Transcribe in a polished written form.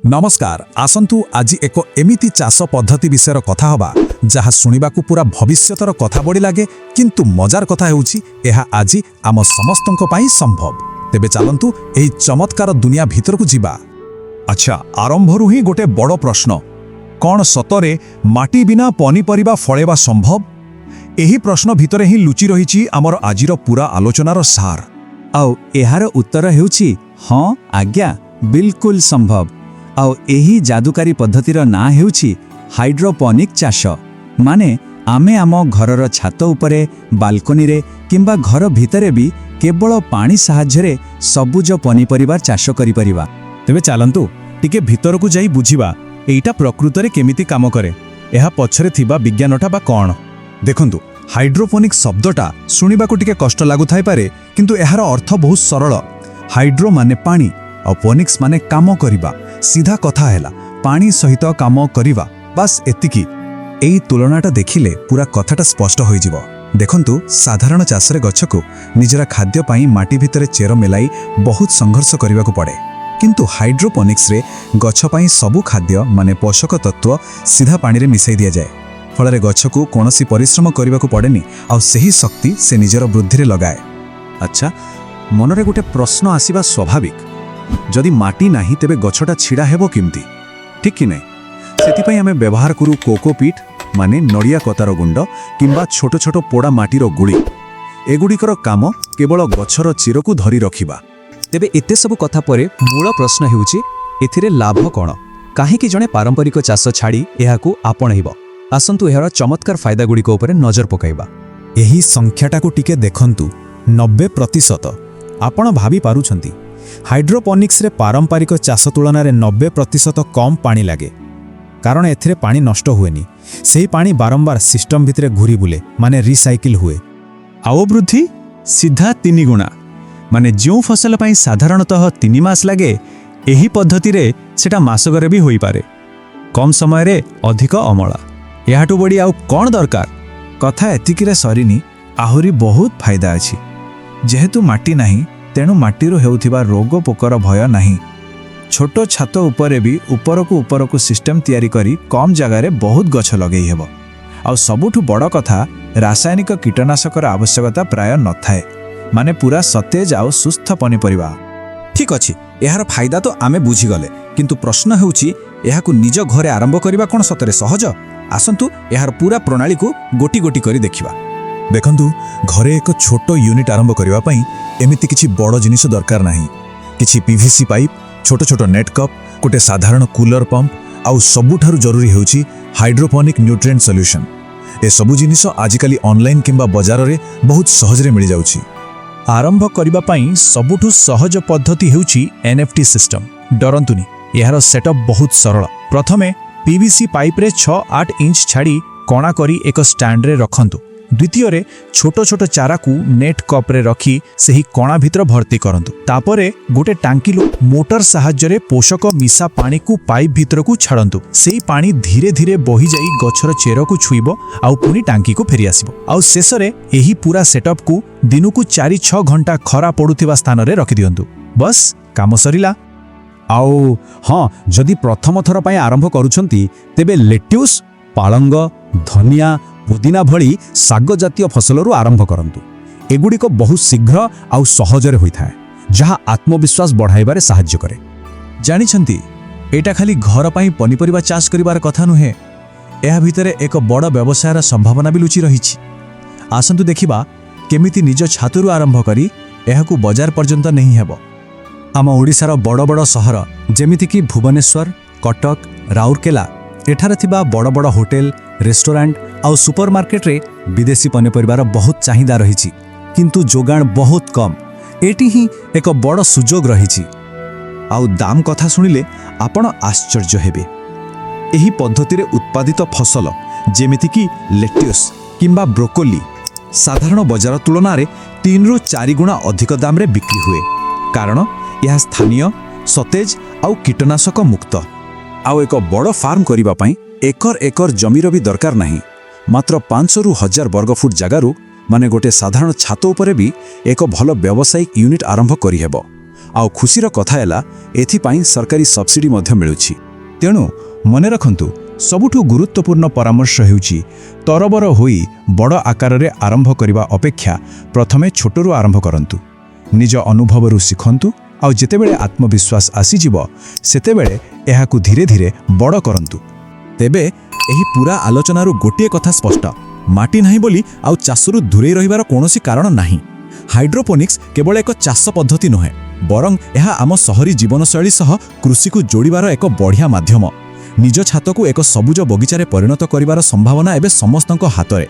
नमस्कार आसंतु आज एक एमिति चाष पद्धति विषय कथा हवा जहाँ सुनिबाकू पूरा भविष्यतर कथा बड़ी लगे किंतु मजार कथा हेउछि एहा आज आम समस्तंक पाई संभव। तेबे चलंतु एही चमत्कार दुनिया भीतर को जीवा। अच्छा, आरंभरू ही गोटे बड़ प्रश्न, कौन सतरे माटी बिना पनीपरिबा फळेबा संभव? एही प्रश्न भितरे ही लुचि रहिछि आमर आजिर पूरा आलोचनार सार। आउ एहार उत्तर हेउछि हाँ आज्ञा, बिल्कुल संभव। आउ एही जादुकारी पद्धतिर ना हेउछि हाइड्रोपोनिक चाष। माने आमे आम घरर छात उपरे, बाल्कनी रे किंबा घर भितरे भी केवल पानी साहाय्य सबुज पनीपरिबार चाष करि परिबा। तेबे चलंतु टिके भीतर को जाई बुझिबा एइटा प्रकृतरे केमिति काम करे, एहा पछरे थिबा विज्ञानटा बा कोन। देखंतु हाइड्रोपोनिक शब्दटा सुनिबाकू टिके कष्ट लागु थाई पारे किंतु एहार अर्थ बहुत सरल। हाइड्रो माने पानी और पोनिक्स माने काम करिबा। सीधा कथा हैला पानी सहित काम करिबा, बस एतिकी। एई तुलनाटा देखिले पूरा कथाटा स्पष्ट होई जिवो। देखंतु साधारण चाषरे गछको निजरा खाद्य पाई माटी भितरे चेर मेलाई बहुत संघर्ष करिबाकू पड़े, किंतु हाइड्रोपोनिक्स रे गछ पाई सबु खाद्य माने पोषक तत्व सीधा पानी रे मिसाई दिया जाए। फଳରେ गछको कोनोसी परिश्रम करिबाकू पड़ेनी और सही शक्ति से निजर वृद्धि रे लगाए। अच्छा, मनरे गोटे प्रश्न आसीबा स्वाभाविक, जदि माटी नाही तेबे गछटा छिड़ा हेबो किमती, ठीक कि नहीं? सेतिपई आमे व्यवहार करू कोकोपीट माने नड़िया कतार गुंड किंबा छोट छोट पोड़ा माटीर गुड़ी। एगुड़िकर काम केवल गछर चिरकू धरी रखिबा। तेबे एते सब कथा परे मूल प्रश्न हेउछि एथिरे लाभ कोन? काहेकि जणे पारंपरिक चाष छाड़ी एहाकू आपणैब? आसंतु एहार चमत्कार फायदा गुड़िक उपरे नजर पकाइबा। एही संख्याटाकू टिके देखंतु 90%। आपण भाबी पारुछंती हाइड्रोपोनिक्स रे पारंपरिक चाष तुलन 90% कम पानी लगे, कारण एथिरे पानी नष्ट हुएनी। सेही पानी बारंबार सिस्टम भितरे घुरी बुले माने रिसाइकिल हुए। आउ वृद्धि सीधा 3 गुणा। माने जो फसल पाई साधारणतः 3 मास लगे, एही पद्धति रे सेटा मासकरे भी होई पारे। कम समय रे अधिक अमला। याटू बड़ी आउ कौन दरकार? कथा एतिकी रे सरीनी, आहुरी बहुत फायदा अछि। जेहेतु माटी नाही तेणु माटीरू हेउथिबा रोग पोकर भय नाही। छोटो छात उपरे भी उपरकू सिस्टम तैयारी करी कम जगार बहुत गछ लगेई हेबो। आउ सबुठु बड़ कथा, रासायनिक कीटनाशकर आवश्यकता प्राय न थाए। माने पूरा सतेज आउ सुस्थ पनीपरिबा। ठीक अछि, एहार फायदा तो आमे बुझी गले, किंतु प्रश्न हेउछि एहाकू निज घरे आरंभ करिबा कोन सतरे सहज? आसंतु एहार पूरा प्रणाली को गोटी गोटी करी देखिबा। देखंतु घरे एक छोटो यूनिट आरंभ करिबा पई एमिति किछि बड़ जिनिस दरकार नाही। किछि पीवीसी पाइप, छोटो छोटो नेट कप, गोटे साधारण कूलर पंप आउ सबुठारु जरूरी हेउछि हाइड्रोपोनिक न्यूट्रिएंट सॉल्यूशन। ए सबु जिनिस आजिकाली ऑनलाइन किंबा बाजार रे बहुत सहज रे मिल जाउछि। आरंभ करिबा पई सबुठु सहज पद्धति हेउछि एनएफटी सिस्टम। डरंतुनी, एहार सेटअप बहुत सरल। प्रथमे पीवीसी पाइप रे 6-8 इंच छाड़ी कणा करी एक स्टैंड रे रखंतु। द्वितीय रे छोटो छोटो चारा को नेट कप रे रखी सेही कणा भितर भर्ती करंतु। तापरे गोटे टांकी मोटर साहाय्य रे पोषक मिसा पानी को पाइप भितर को छाड़ंतु। सेही पानी धीरे धीरे बही जाई गछर चेर को छुईबो आउ पुनी टांकी को फेरी आसीबो। आउ शेष रे एही पूरा सेटअप को दिनु को 4-6 घंटा खरा पड़ुथिबा स्थान रे रखि दियंतु। बस काम सरिला। आउ हाँ, जदि प्रथम थर पई आरंभ करूछंती तेबे लेट्यूस, पालंग, धनिया, पुदीना भली साग जातीय फसलरू आरंभ करंतु। एगुड़िक बहुत शीघ्र आउ सहजरे होइथाए, जहाँ आत्मविश्वास बढ़ाइबारे साहाय्य करे। जानिछंती एटा खाली घर पाई पनीपरिबा चाष करिबार कथा नुहे, एहा भितरे एक बड़ व्यवसायर संभावना भी लुचि रहिछि। आसंतु देखिबा केमिति निज छातरू आरंभ करी एहाकू बाजार पर्यंत नहीं हेबो। आम ओडिशार बड़ बड़ सहर जेमिति कि भुवनेश्वर, कटक, राउरकेला, एठारे थिबा बड़ बड़ होटेल, रेस्टोरेंट आउ सुपरमार्केट रे विदेशी पनीपरिबार बहुत चाहिदा रहिछि, किंतु जोगाण बहुत कम। एटी ही एक बड़ सुजोग रहिछि। आउ दाम कथा सुनिले आपण आश्चर्य हेबे। एही पद्धति रे उत्पादित फसल जेमिति कि लेट्यूस किंबा ब्रोकोली साधारण बाजार तुलना रे 3-4 गुणा अधिक दाम रे बिक्री हुए, कारण यह स्थानीय, सतेज आउ कीटनाशक मुक्त। आउ एक बड़ फार्म करिबा पई एकर एकर जमीर भी दरकार नहीं। मात्र 500 1000 वर्ग फुट जगारू माने गोटे साधारण छात उपरे भी एक भल व्यावसायिक यूनिट आरंभ करि हेबो। ଆଉ ଖୁସିର କଥା ହେଲା ଏଥିପାଇଁ ସରକାରୀ ସବସିଡି ମଧ୍ୟ ମିଳୁଛି। ତେଣୁ ମନେ ରଖନ୍ତୁ, ସବୁଠୁ ଗୁରୁତ୍ୱପୂର୍ଣ୍ଣ ପରାମର୍ଶ ହେଉଛି ତରବର ହୋଇ ବଡ଼ ଆକାରରେ ଆରମ୍ଭ କରିବା ଅପେକ୍ଷା ପ୍ରଥମେ ଛୋଟରୁ ଆରମ୍ଭ କରନ୍ତୁ। ନିଜ ଅନୁଭବରୁ ଶିଖନ୍ତୁ ଆଉ ଯେତେବେଳେ ଆତ୍ମବିଶ୍ୱାସ ଆସିଯିବ ସେତେବେଳେ ଏହାକୁ ଧୀରେ ଧୀରେ ବଡ଼ କରନ୍ତୁ। ତେବେ ଏହି ପୂରା ଆଲୋଚନାରୁ ଗୋଟିଏ କଥା ସ୍ପଷ୍ଟ, ମାଟି ନାହିଁ ବୋଲି ଆଉ ଚାଷରୁ ଦୂରେଇ ରହିବାର କୌଣସି କାରଣ ନାହିଁ। ହାଇଡ୍ରୋପୋନିକ୍ସ କେବଳ ଏକ ଚାଷ ପଦ୍ଧତି ନୁହେଁ, ବରଂ ଏହା ଆମ ସହରୀ ଜୀବନଶୈଳୀ ସହ କୃଷିକୁ ଯୋଡ଼ିବାର ଏକ ବଢ଼ିଆ ମାଧ୍ୟମ। ନିଜ ଛାତକୁ ଏକ ସବୁଜ ବଗିଚାରେ ପରିଣତ କରିବାର ସମ୍ଭାବନା ଏବେ ସମସ୍ତଙ୍କ ହାତରେ।